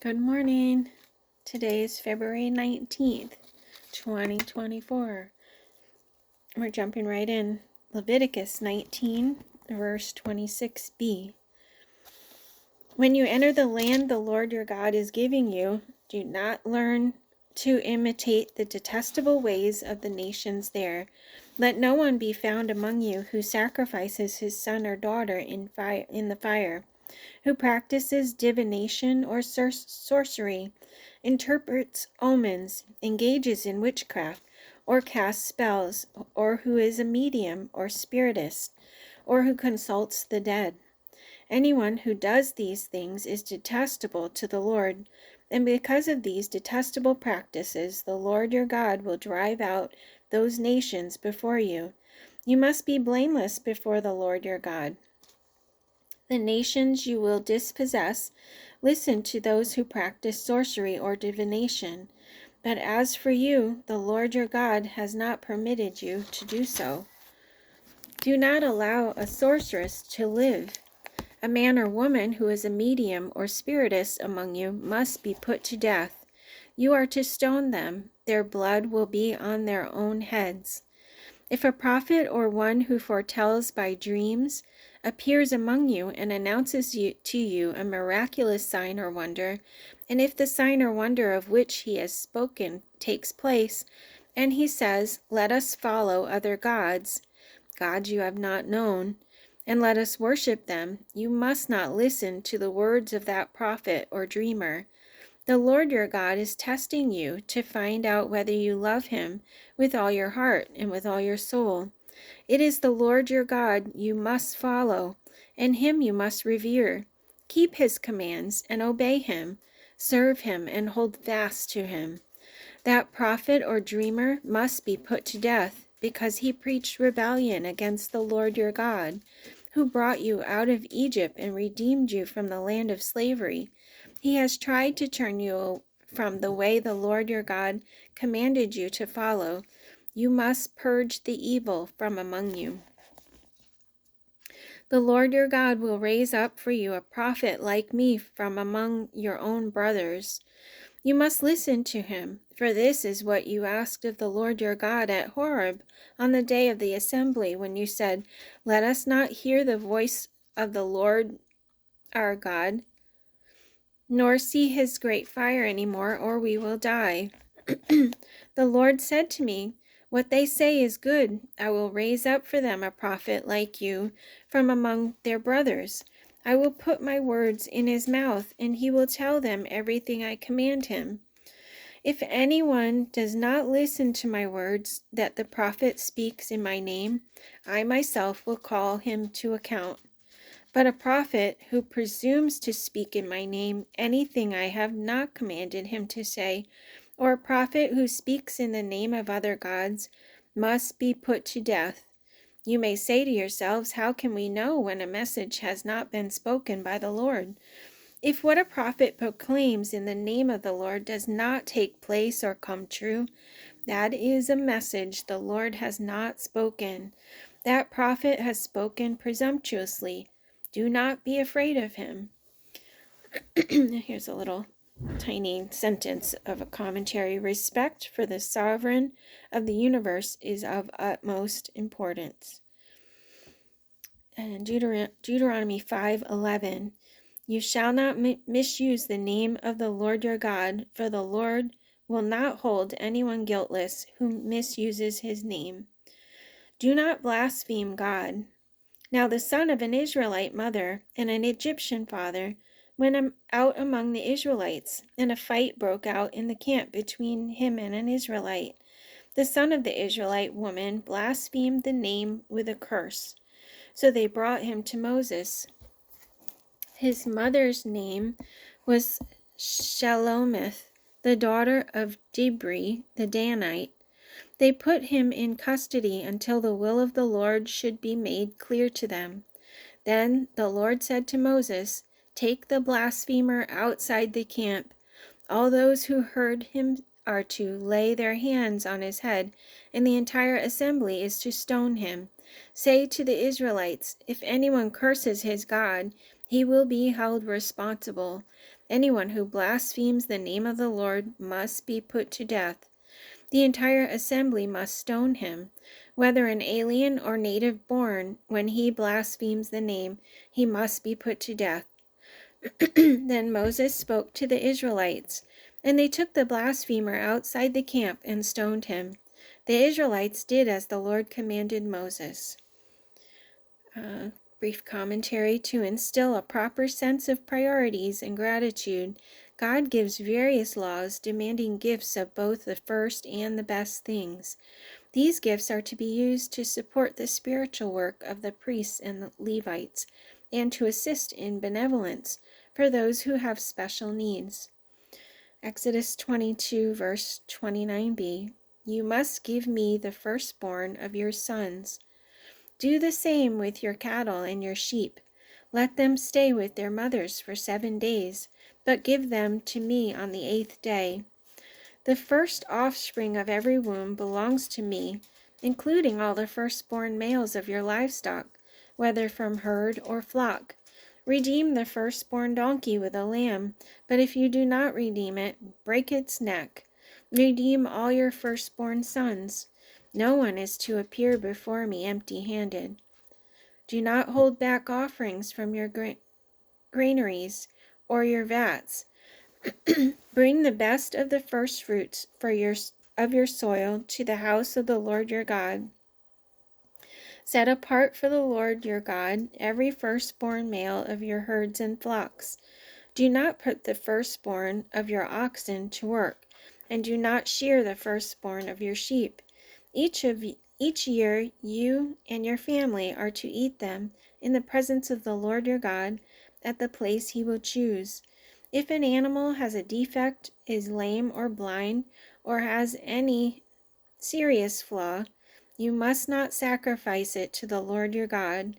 Good morning. Today is February 19th, 2024. We're jumping right in. Leviticus 19, verse 26b. When you enter the land the Lord your God is giving you, do not learn to imitate the detestable ways of the nations there. Let no one be found among you who sacrifices his son or daughter in the fire, who practices divination or sorcery, interprets omens, engages in witchcraft, or casts spells, or who is a medium or spiritist, or who consults the dead. Anyone who does these things is detestable to the Lord, and because of these detestable practices, the Lord your God will drive out those nations before you. You must be blameless before the Lord your God. The nations you will dispossess listen to those who practice sorcery or divination. But as for you, the Lord your God has not permitted you to do so. Do not allow a sorceress to live. A man or woman who is a medium or spiritist among you must be put to death. You are to stone them. Their blood will be on their own heads. If a prophet or one who foretells by dreams appears among you and announces to you a miraculous sign or wonder, and if the sign or wonder of which he has spoken takes place, and he says, "Let us follow other gods you have not known, and let us worship them," you must not listen to the words of that prophet or dreamer. The Lord your God is testing you to find out whether you love him with all your heart and with all your soul. It is the Lord your God you must follow, and him you must revere. Keep his commands and obey him. Serve him and hold fast to him. That prophet or dreamer must be put to death because he preached rebellion against the Lord your God, who brought you out of Egypt and redeemed you from the land of slavery. He has tried to turn you from the way the Lord your God commanded you to follow. You must purge the evil from among you. The Lord your God will raise up for you a prophet like me from among your own brothers. You must listen to him, for this is what you asked of the Lord your God at Horeb on the day of the assembly, when you said, "Let us not hear the voice of the Lord our God, nor see his great fire anymore, or we will die." The Lord said to me, "What they say is good. I will raise up for them a prophet like you from among their brothers. I will put my words in his mouth, and he will tell them everything I command him. If anyone does not listen to my words that the prophet speaks in my name, I myself will call him to account. But a prophet who presumes to speak in my name anything I have not commanded him to say, or a prophet who speaks in the name of other gods, must be put to death. You may say to yourselves, how can we know when a message has not been spoken by the Lord? If what a prophet proclaims in the name of the Lord does not take place or come true, that is a message the Lord has not spoken. That prophet has spoken presumptuously. Do not be afraid of him. Here's a little tiny sentence of a commentary. Respect for the sovereign of the universe is of utmost importance. And Deuteronomy 5:11. You shall not misuse the name of the Lord your God, for the Lord will not hold anyone guiltless who misuses his name. Do not blaspheme God. Now the son of an Israelite mother and an Egyptian father went out among the Israelites, and a fight broke out in the camp between him and an Israelite. The son of the Israelite woman blasphemed the name with a curse. So they brought him to Moses. His mother's name was Shelomith, the daughter of Dibri the Danite. They put him in custody until the will of the Lord should be made clear to them. Then the Lord said to Moses, "Take the blasphemer outside the camp. All those who heard him are to lay their hands on his head, and the entire assembly is to stone him. Say to the Israelites, if anyone curses his God, he will be held responsible. Anyone who blasphemes the name of the Lord must be put to death. The entire assembly must stone him, whether an alien or native born. When he blasphemes the name, he must be put to death. Then Moses spoke to the Israelites, and they took the blasphemer outside the camp and stoned him. The Israelites did as the Lord commanded Moses. Brief commentary: to instill a proper sense of priorities and gratitude, God gives various laws demanding gifts of both the first and the best things. These gifts are to be used to support the spiritual work of the priests and the Levites, and to assist in benevolence for those who have special needs. Exodus 22, verse 29b. You must give me the firstborn of your sons. Do the same with your cattle and your sheep. Let them stay with their mothers for 7 days, but give them to me on the 8th day. The first offspring of every womb belongs to me, including all the firstborn males of your livestock, whether from herd or flock. Redeem the firstborn donkey with a lamb, but if you do not redeem it, break its neck. Redeem all your firstborn sons. No one is to appear before me empty-handed. Do not hold back offerings from your granaries or your vats. Bring the best of the first fruits of your soil to the house of the Lord your God. Set apart for the Lord your God every firstborn male of your herds and flocks. Do not put the firstborn of your oxen to work, and do not shear the firstborn of your sheep. Each year you and your family are to eat them in the presence of the Lord your God at the place he will choose. If an animal has a defect, is lame or blind, or has any serious flaw, you must not sacrifice it to the Lord your God.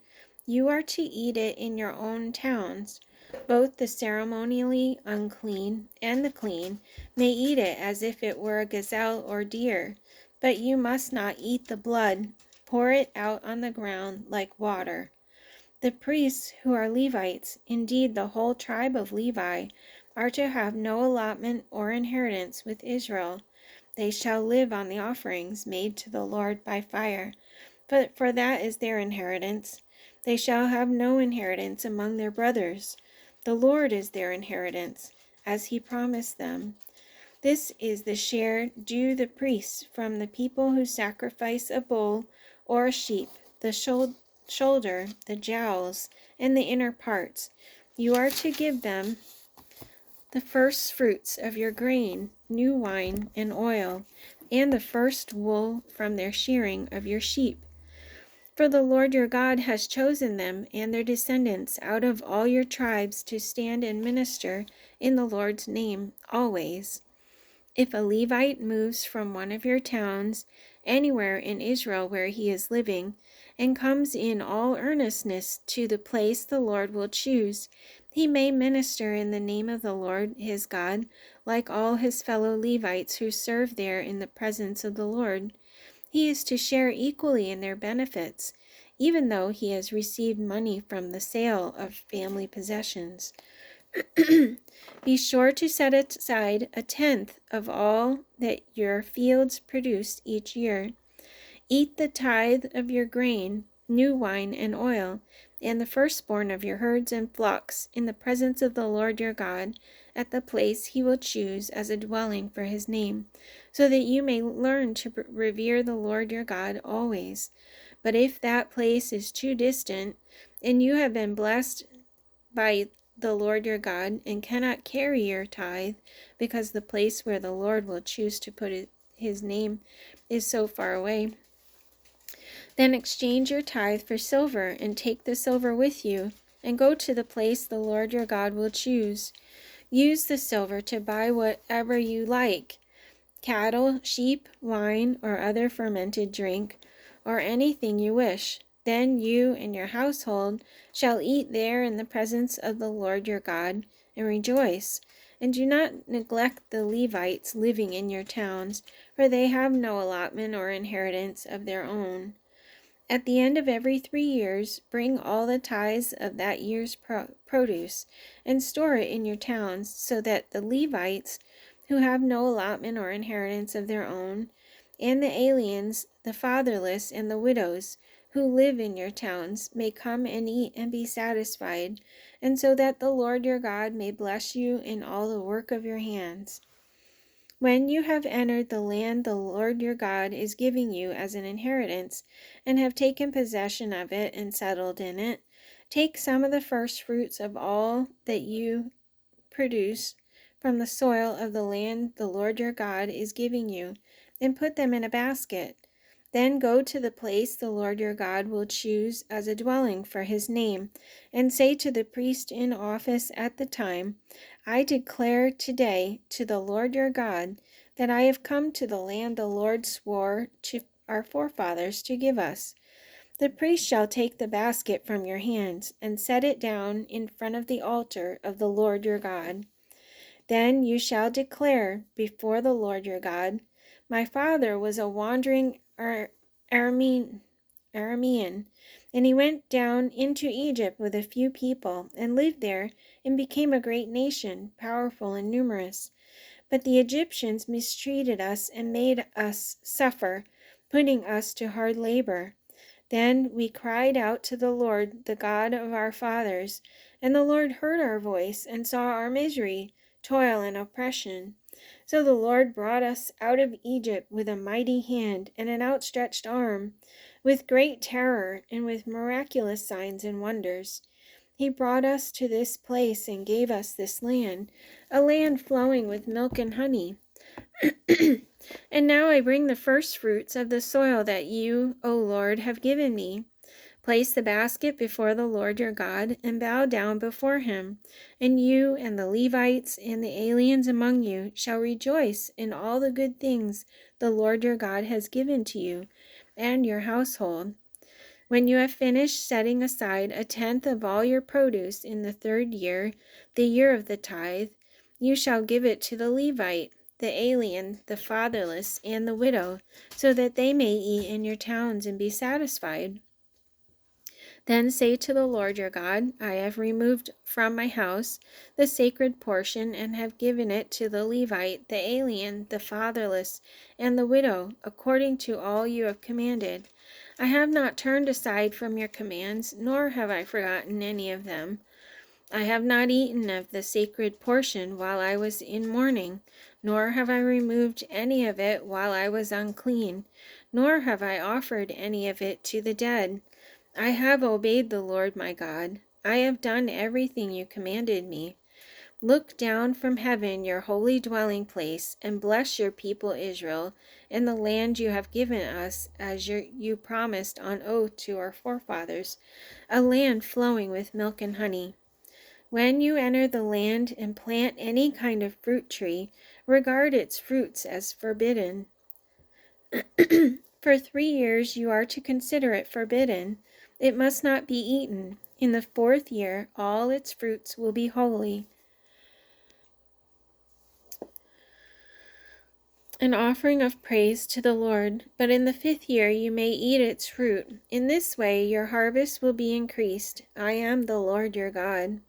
You are to eat it in your own towns. Both the ceremonially unclean and the clean may eat it as if it were a gazelle or deer, but you must not eat the blood. Pour it out on the ground like water. The priests who are Levites, indeed the whole tribe of Levi, are to have no allotment or inheritance with Israel. They shall live on the offerings made to the Lord by fire, for that is their inheritance. They shall have no inheritance among their brothers. The Lord is their inheritance, as he promised them. This is the share due the priests from the people who sacrifice a bull or a sheep, the shoulder, the jowls, and the inner parts. You are to give them the first fruits of your grain, new wine, and oil, and the first wool from their shearing of your sheep. For the Lord your God has chosen them and their descendants out of all your tribes to stand and minister in the Lord's name always. If a Levite moves from one of your towns, anywhere in Israel where he is living, and comes in all earnestness to the place the Lord will choose, he may minister in the name of the Lord his God, like all his fellow Levites who serve there in the presence of the Lord. He is to share equally in their benefits, even though he has received money from the sale of family possessions. Be sure to set aside 1/10 of all that your fields produce each year. Eat the tithe of your grain, new wine and oil, and the firstborn of your herds and flocks in the presence of the Lord your God at the place he will choose as a dwelling for his name, so that you may learn to revere the Lord your God always. But if that place is too distant, and you have been blessed by the Lord your God and cannot carry your tithe, because the place where the Lord will choose to put his name is so far away, then exchange your tithe for silver and take the silver with you, and go to the place the Lord your God will choose. Use the silver to buy whatever you like, cattle, sheep, wine, or other fermented drink, or anything you wish. Then you and your household shall eat there in the presence of the Lord your God, and rejoice. And do not neglect the Levites living in your towns, for they have no allotment or inheritance of their own. At the end of every 3 years, bring all the tithes of that year's produce and store it in your towns, so that the Levites, who have no allotment or inheritance of their own, and the aliens, the fatherless, and the widows who live in your towns may come and eat and be satisfied, and so that the Lord your God may bless you in all the work of your hands. When you have entered the land the Lord your God is giving you as an inheritance, and have taken possession of it and settled in it, take some of the first fruits of all that you produce from the soil of the land the Lord your God is giving you, and put them in a basket. Then go to the place the Lord your God will choose as a dwelling for his name, and say to the priest in office at the time, I declare today to the Lord your God that I have come to the land the Lord swore to our forefathers to give us. The priest shall take the basket from your hands and set it down in front of the altar of the Lord your God. Then you shall declare before the Lord your God, my father was a wandering Aramean, and he went down into Egypt with a few people, and lived there, and became a great nation, powerful and numerous. But the Egyptians mistreated us and made us suffer, putting us to hard labor. Then we cried out to the Lord, the God of our fathers, and the Lord heard our voice and saw our misery, toil, and oppression. So the Lord brought us out of Egypt with a mighty hand and an outstretched arm, with great terror and with miraculous signs and wonders. He brought us to this place and gave us this land, a land flowing with milk and honey. And now I bring the first fruits of the soil that you, O Lord, have given me. Place the basket before the Lord your God, and bow down before him. And you and the Levites and the aliens among you shall rejoice in all the good things the Lord your God has given to you and your household. When you have finished setting aside a tenth of all your produce in the 3rd year, the year of the tithe, you shall give it to the Levite, the alien, the fatherless, and the widow, so that they may eat in your towns and be satisfied. Then say to the Lord your God, I have removed from my house the sacred portion and have given it to the Levite, the alien, the fatherless, and the widow, according to all you have commanded. I have not turned aside from your commands, nor have I forgotten any of them. I have not eaten of the sacred portion while I was in mourning, nor have I removed any of it while I was unclean, nor have I offered any of it to the dead. I have obeyed the Lord my God. I have done everything you commanded me. Look down from heaven, your holy dwelling place, and bless your people Israel and the land you have given us as you promised on oath to our forefathers, a land flowing with milk and honey. When you enter the land and plant any kind of fruit tree, regard its fruits as forbidden. For 3 years you are to consider it forbidden. It must not be eaten. In the 4th year all its fruits will be holy, an offering of praise to the Lord. But in the 5th year you may eat its fruit. In this way your harvest will be increased. I am the Lord your God.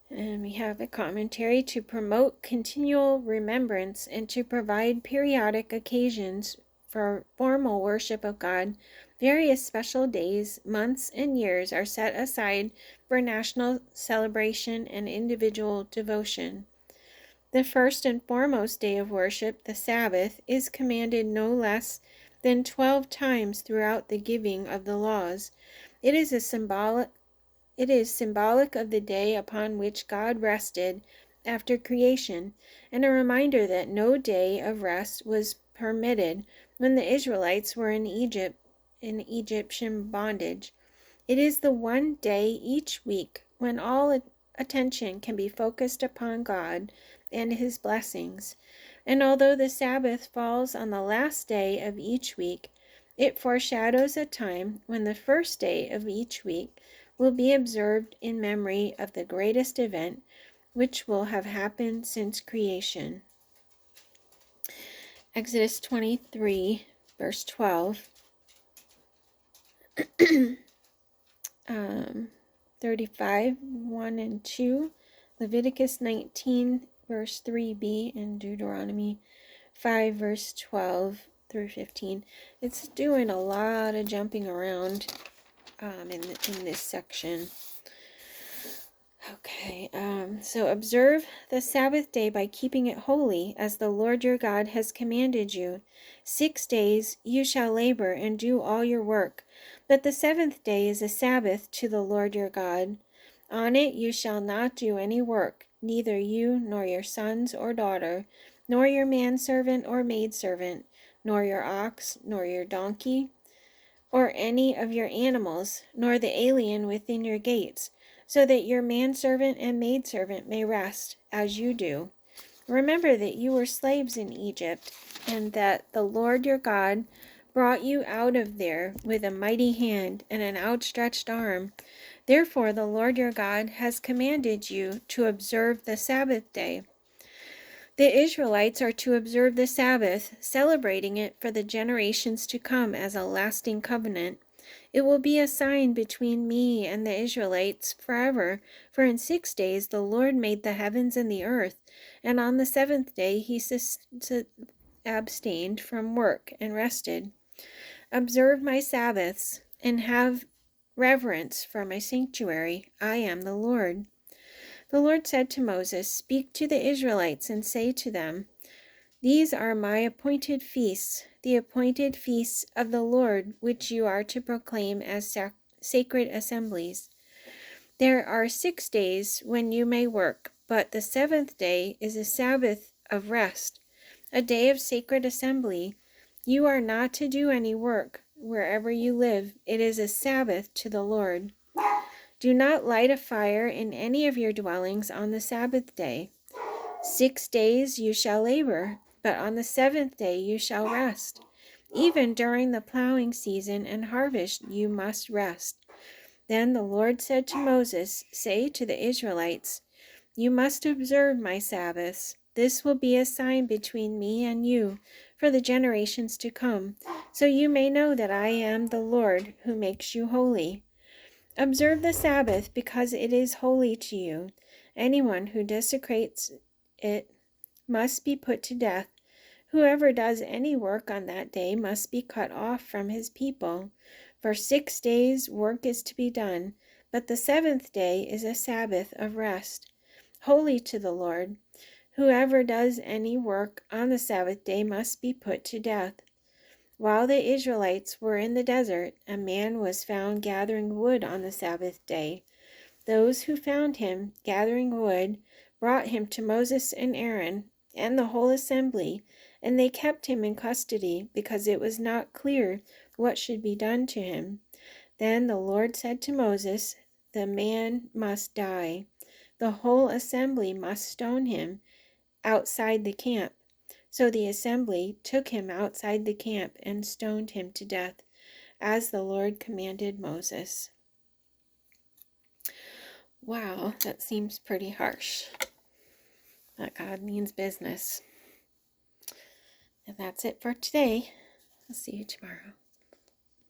And we have a commentary: to promote continual remembrance and to provide periodic occasions for formal worship of God, various special days, months, and years are set aside for national celebration and individual devotion. The first and foremost day of worship, the Sabbath, is commanded no less than 12 times throughout the giving of the laws. It is symbolic of the day upon which God rested after creation, and a reminder that no day of rest was permitted when the Israelites were in Egyptian bondage. It is the one day each week when all attention can be focused upon God and his blessings. And although the Sabbath falls on the last day of each week, it foreshadows a time when the first day of each week will be observed in memory of the greatest event which will have happened since creation. Exodus 23, verse 12. 35, 1 and 2, Leviticus 19, verse 3b, and Deuteronomy 5, verse 12 through 15. It's doing a lot of jumping around in this section. Okay, so observe the Sabbath day by keeping it holy, as the Lord your God has commanded you. 6 days you shall labor and do all your work, but the seventh day is a Sabbath to the Lord your God. On it you shall not do any work, neither you nor your sons or daughter, nor your manservant or maidservant, nor your ox, nor your donkey, or any of your animals, nor the alien within your gates, so that your manservant and maidservant may rest, as you do. Remember that you were slaves in Egypt, and that the Lord your God brought you out of there with a mighty hand and an outstretched arm. Therefore the Lord your God has commanded you to observe the Sabbath day. The Israelites are to observe the Sabbath, celebrating it for the generations to come as a lasting covenant. It will be a sign between me and the Israelites forever, for in 6 days the Lord made the heavens and the earth, and on the seventh day he abstained from work and rested. Observe my Sabbaths, and have reverence for my sanctuary. I am the Lord. The Lord said to Moses, "Speak to the Israelites and say to them, these are my appointed feasts, the appointed feasts of the Lord, which you are to proclaim as sacred assemblies. There are 6 days when you may work, but the seventh day is a Sabbath of rest, a day of sacred assembly. You are not to do any work wherever you live. It is a Sabbath to the Lord. Do not light a fire in any of your dwellings on the Sabbath day. 6 days you shall labor, but on the seventh day you shall rest. Even during the plowing season and harvest you must rest." Then the Lord said to Moses, "Say to the Israelites, you must observe my Sabbaths. This will be a sign between me and you for the generations to come, so you may know that I am the Lord who makes you holy. Observe the Sabbath because it is holy to you. Anyone who desecrates it must be put to death. Whoever does any work on that day must be cut off from his people. For 6 days work is to be done, but the seventh day is a Sabbath of rest, holy to the Lord. Whoever does any work on the Sabbath day must be put to death." While the Israelites were in the desert, a man was found gathering wood on the Sabbath day. Those who found him gathering wood brought him to Moses and Aaron and the whole assembly, and they kept him in custody because it was not clear what should be done to him. Then the Lord said to Moses, "The man must die. The whole assembly must stone him outside the camp." So the assembly took him outside the camp and stoned him to death, as the Lord commanded Moses. Wow, that seems pretty harsh. But God means business. And that's it for today. I'll see you tomorrow.